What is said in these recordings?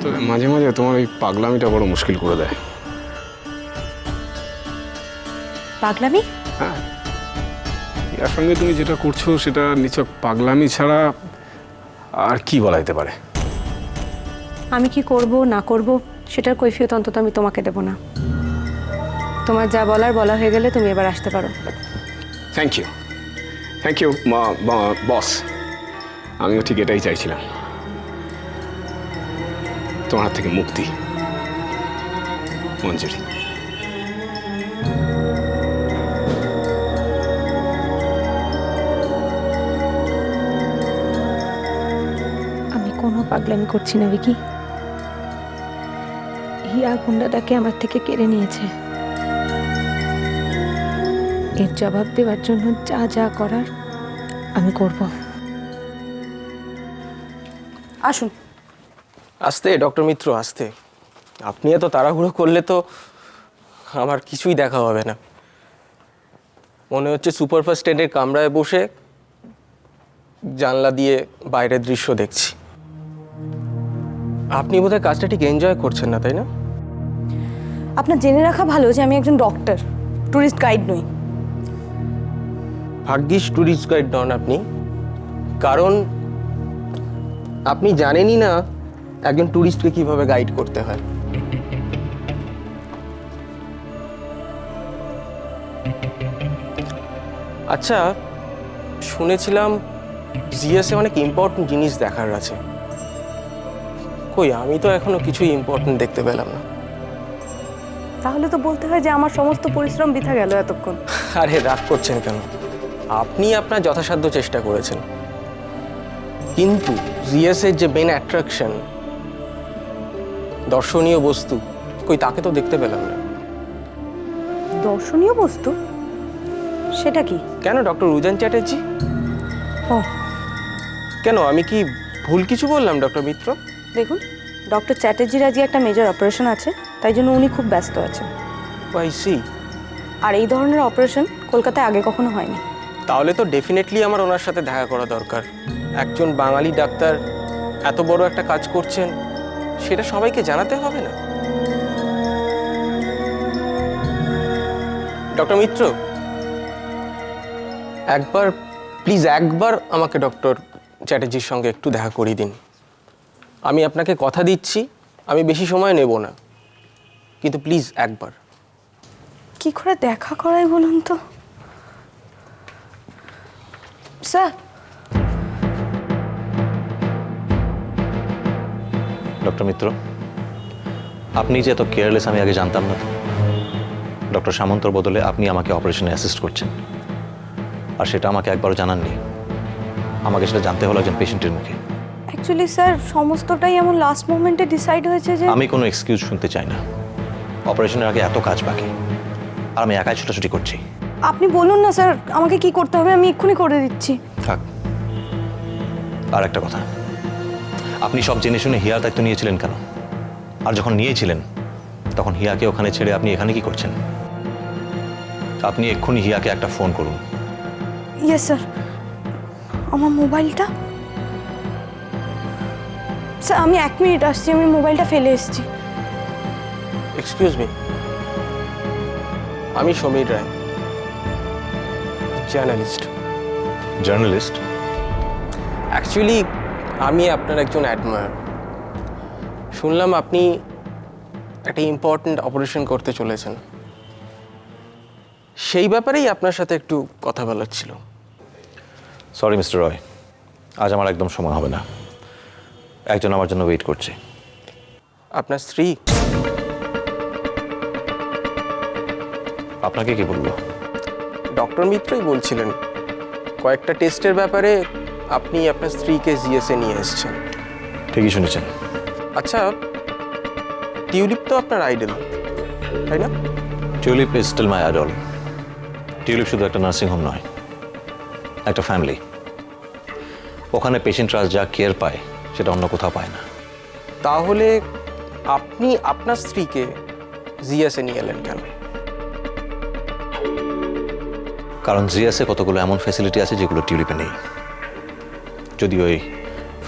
তো মাঝে মাঝে তোমার ওই পাগলামিটা বড় মুশকিল করে দেয়। পাগলামি? হ্যাঁ, এর সঙ্গে তুমি যেটা করছো সেটা নিছক পাগলামি ছাড়া আর কি বলা যেতে পারে? আমি কি করব না করব সেটার কৈফিয়ত অন্তত আমি তোমাকে দেব না। তোমার যা বলার বলা হয়ে গেলে তুমি এবার আসতে পারো। Thank you boss. আমিও ঠিক এটাই চাইছিলাম, তোমার হাত থেকে মুক্তি। মঞ্জুরি, আমি কোনো পাগলামি করছি না ভিকি। হিয়া গুন্ডাটাকে আমার থেকে কেড়ে নিয়েছে। এর জবাব দেওয়ার জন্য যা যা করার আমি করব। আসুন। আস্তে ডক্টর মিত্র, আস্তে। আপনি এত তাড়াহুড়ো করলে তো আমার কিছুই দেখা হবে না। মনে হচ্ছে সুপারফাস্ট ট্রেনের কামরায় বসে জানলা দিয়ে বাইরের দৃশ্য দেখছি। আপনি বোধহয় কাজটা ঠিক এনজয় করছেন না, তাই না? আপনার জেনে রাখা ভালো যে আমি একজন ডক্টর, ট্যুরিস্ট গাইড নই। ভাগ্যিস ট্যুরিস্ট গাইড নন আপনি, কারণ আপনি জানেনই না একজন ট্যুরিস্টকে কিভাবে গাইড করতে হয়। আচ্ছা, শুনেছিলাম জিএসএ অনেক ইম্পর্টেন্ট জিনিস দেখার আছে। কই, আমি তো এখনো কিছুই ইম্পর্টেন্ট দেখতে পেলাম না। তাহলে তো বলতে হয় যে আমার সমস্ত পরিশ্রম বৃথা গেল এতক্ষণ। আরে রাগ করছেন কেন? আপনি আপনার যথাসাধ্য চেষ্টা করেছেন, কিন্তু জিএসএর যে মেন অ্যাট্রাকশন, দর্শনীয় বস্তু, কই তাকে তো দেখতে পেলাম না। দর্শনীয় বস্তু? সেটা কি? কেন ডক্টর রুজন চ্যাটার্জি? ও কেন, আমি কি ভুল কিছু বললাম ডক্টর মিত্র? দেখুন, ডক্টর চ্যাটার্জির আজকে একটা মেজর অপারেশন আছে, তাই জন্য উনি খুব ব্যস্ত আছেন। I C. আর এই ধরনের অপারেশন কলকাতায় আগে কখনো হয়নি। তাহলে তো ডেফিনেটলি আমার ওনার সাথে দেখা করা দরকার। একজন বাঙালি ডাক্তার এত বড় একটা কাজ করছেন, সেটা সবাইকে জানাতে হবে না? ডক্টর মিত্র, একবার প্লিজ একবার আমাকে ডক্টর চ্যাটার্জির সঙ্গে একটু দেখা করিয়ে দিন। আমি আপনাকে কথা দিচ্ছি আমি বেশি সময় নেব না, কিন্তু প্লিজ একবার। কি করে দেখা করাই বলুন তো? স্যার। ডক্টর মিত্র, আপনি যে এত কেয়ারলেস আমি আগে জানতাম না। ডক্টর সামন্তর বদলে আপনি আমাকে অপারেশনে অ্যাসিস্ট করছেন, আর সেটা আমাকে একবারও জানাননি। আমাকে সেটা জানতে হলো একজন পেশেন্টের মুখে। অ্যাকচুয়ালি স্যার, সমস্তটাই এমন লাস্ট মোমেন্টে ডিসাইড হয়েছে যে আমি কোনো এক্সকিউজ শুনতে চাই না। অপারেশনের আগে এত কাজ বাকি, আর আমি একাই ছোটাছুটি করছি। আপনি বলুন না স্যার আমাকে কি করতে হবে, আমি এক্ষুনি করে দিচ্ছি। থাক। আর একটা কথা, আপনি সব জেনে শুনে হিয়ার দায়িত্ব নিয়েছিলেন কেন? আর যখন নিয়েছিলেন তখন হিয়াকে ওখানে ছেড়ে আপনি এখানে কি করছেন? আপনি এক্ষুনি হিয়াকে একটা ফোন করুন। Yes sir. আমার মোবাইলটা? স্যার আমি 1 মিনিট আসছি, আমি মোবাইলটা ফেলে এসেছি। এক্সকিউজ মি, আমি সমীর রায়, জার্নালিস্ট। জার্নালিস্ট? অ্যাকচুয়ালি আমি আপনার একজন অ্যাডমায়ার। শুনলাম আপনি একটা ইম্পর্ট্যান্ট অপারেশন করতে চলেছেন, সেই ব্যাপারেই আপনার সাথে একটু কথা বলার ছিল। সরি মিস্টার রয়, আজ আমার একদম সময় হবে না। একজন আমার জন্য ওয়েট করছে। আপনার স্ত্রী? আপনাকে কি বললো? ডক্টর মিত্রই বলছিলেন কয়েকটা টেস্টের ব্যাপারে আপনি আপনার স্ত্রীকে জিএসএ নিয়ে এসেছেন। ঠিকই শুনেছেন। আচ্ছা, টিউলিপ তো আপনার আইডল, তাই না? Tulip is still my idol. Tulip শুধু একটা নার্সিংহোম নয়, একটা ফ্যামিলি। ওখানে পেশেন্টরা যা কেয়ার পায় সেটা অন্য কোথাও পায় না। তাহলে আপনি আপনার স্ত্রীকে জিএসএ নিয়ে এলেন কেন? কারণ জিএসএ কতগুলো এমন ফ্যাসিলিটি আছে যেগুলো টিউলিপে নেই। যদি ওই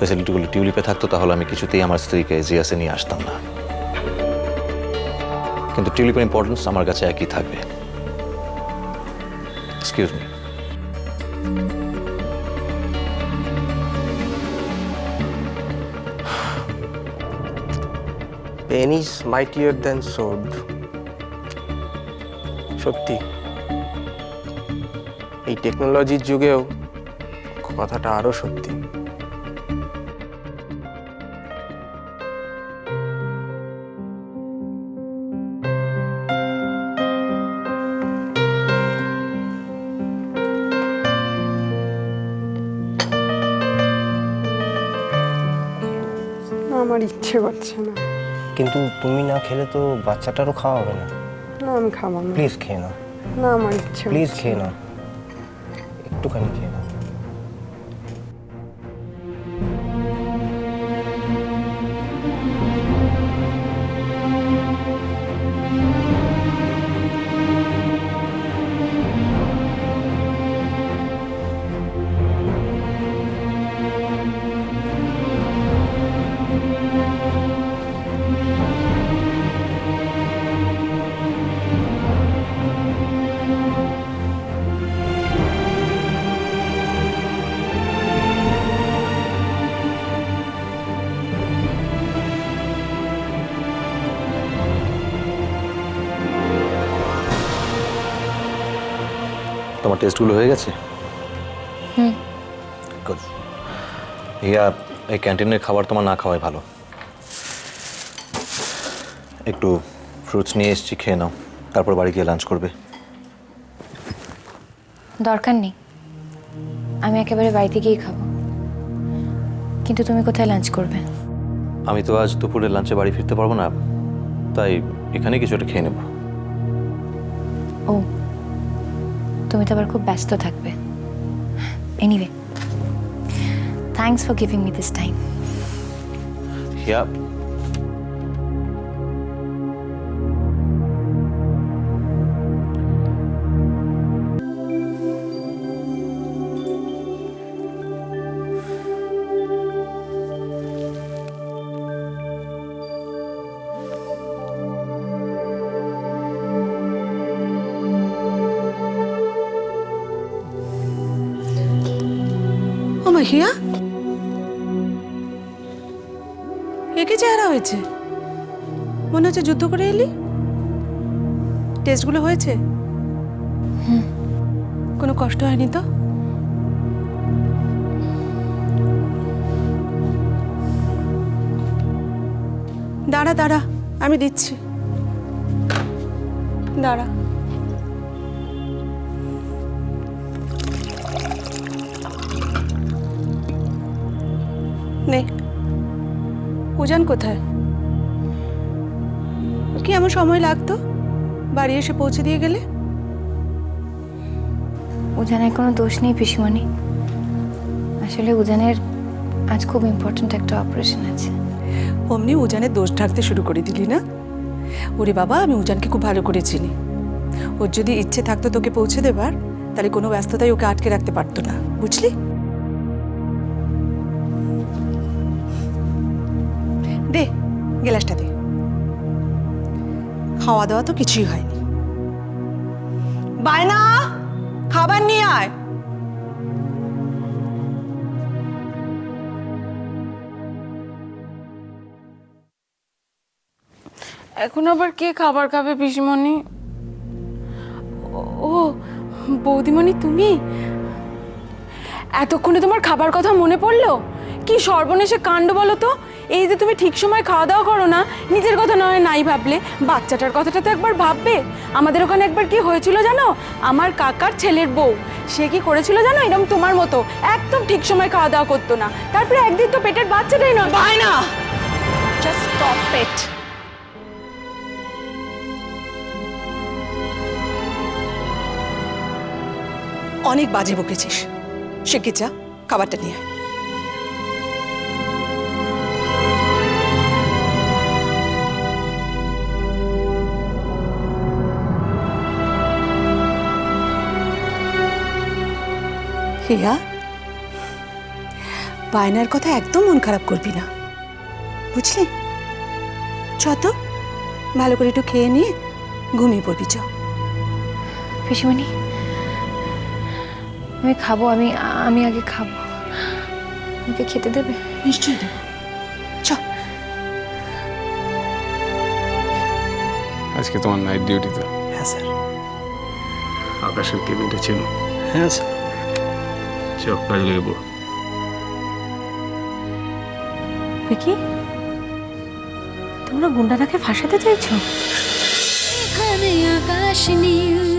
ফ্যাসিলিটিগুলো টিউলিপে থাকতো তাহলে আমি কিছুতেই আমার স্ত্রীকে জিয়াসে নিয়ে আসতাম না। কিন্তু টিউলিপের ইম্পর্টেন্স আমার কাছে একই থাকবে। Excuse me. Pen is mightier than sword. সত্যি এই টেকনোলজির যুগেও কথাটা আরো সত্যি। আমার ইচ্ছে করছে না। কিন্তু তুমি না খেলে তো বাচ্চাটারও খাওয়া হবে না। না আমি খাবো না। প্লিজ খেয়ে নাও, না আমার ইচ্ছে প্লিজ হচ্ছে খেয়ে না। নাও, একটুখানি খেয়ে নাও। তোমার টেস্টগুলো হয়ে গেছে? গুড। হিয়া, এই ক্যান্টিনের খাবার তোমার না খাওয়াই ভালো। একটু ফ্রুটস নিয়ে এসেছি, খেয়ে নাও, তারপর বাড়ি গিয়ে লাঞ্চ করবে। দরকার নেই, আমি একেবারে বাড়িতে গিয়েই খাবো। কিন্তু তুমি কোথায় লাঞ্চ করবে? আমি তো আজ দুপুরে লাঞ্চে বাড়ি ফিরতে পারবো না, তাই এখানে কিছু একটা খেয়ে নেব। ও, তুমি তো আবার খুব ব্যস্ত থাকবে। Anyway, thanks for giving me this time. হিয়া, ও মাহিয়া, একে চেহারা হয়েছে, মনে হচ্ছে যুদ্ধ করে এলি। টেস্টগুলো হয়েছে? কোনো কষ্ট হয়নি তো? দাঁড়া দাঁড়া, আমি দিচ্ছি, দাঁড়া। নে, উজান কোথায়? কি এমন সময় লাগতো বাড়ি এসে পৌঁছে দিয়ে গেলে? উজানের কোনো দোষ নেই পিসিমণি। আসলে উজানের আজ খুব ইম্পর্ট্যান্ট একটা অপারেশন আছে। অমনি উজানের দোষ ঢাকতে শুরু করে দিলি না? ওরে বাবা, আমি উজানকে খুব ভালো করে চিনি। ওর যদি ইচ্ছে থাকতো তোকে পৌঁছে দেবার, তাহলে কোনো ব্যস্ততায় ওকে আটকে রাখতে পারতো না, বুঝলি? দে গ্লাসটা দে। খাওয়া দাওয়া তো কিছুই হয়নি। বায়না, খাবার নিয়ে আয়। এখন আবার কে খাবার খাবে পিসিমণি? ও বৌদিমণি, তুমি এতক্ষণে তোমার খাবার কথা মনে পড়লো? কি সর্বনেশে কাণ্ড বলো তো। এই যে তুমি ঠিক সময় খাওয়া দাওয়া করো না, নিজের কথা নয় নাই ভাবলে বাচ্চাটার কথাটা তো একবার ভাববে। আমাদের ওখানে একবার কি হয়েছিল জানো? আমার কাকার ছেলের বউ, সে কি করেছিল জানো? এরকম তোমার মতো একদম ঠিক সময় খাওয়া দাওয়া করতো না। তারপরে একদিন তো পেটের বাচ্চাটাই নয়। বায়না, জাস্ট স্টপ ইট। অনেক বাজে বকেছিস, শিখে যা, খাবারটা নিয়ে আয়। হিয়া, বায়নার কথা একদম মন খারাপ করবি না, বুঝলি? চ তো, ভালো করে একটু খেয়ে নিয়ে ঘুমিয়ে পড়বি। চ। পিসিমণি, আমি খাবো, আমি আগে খাবো। আমাকে খেতে দেবে? নিশ্চয়ই দেবো। চ। আজকে তোমার নাইট ডিউটি তো? হ্যাঁ স্যার। আকাশের কেবিনটা চেনো? হ্যাঁ স্যার। চল কাজে লেগে পড়ো। কি তোমরা গুন্ডাটাকে ফাঁসাতে চাইছো? এখানে আকাশ নীল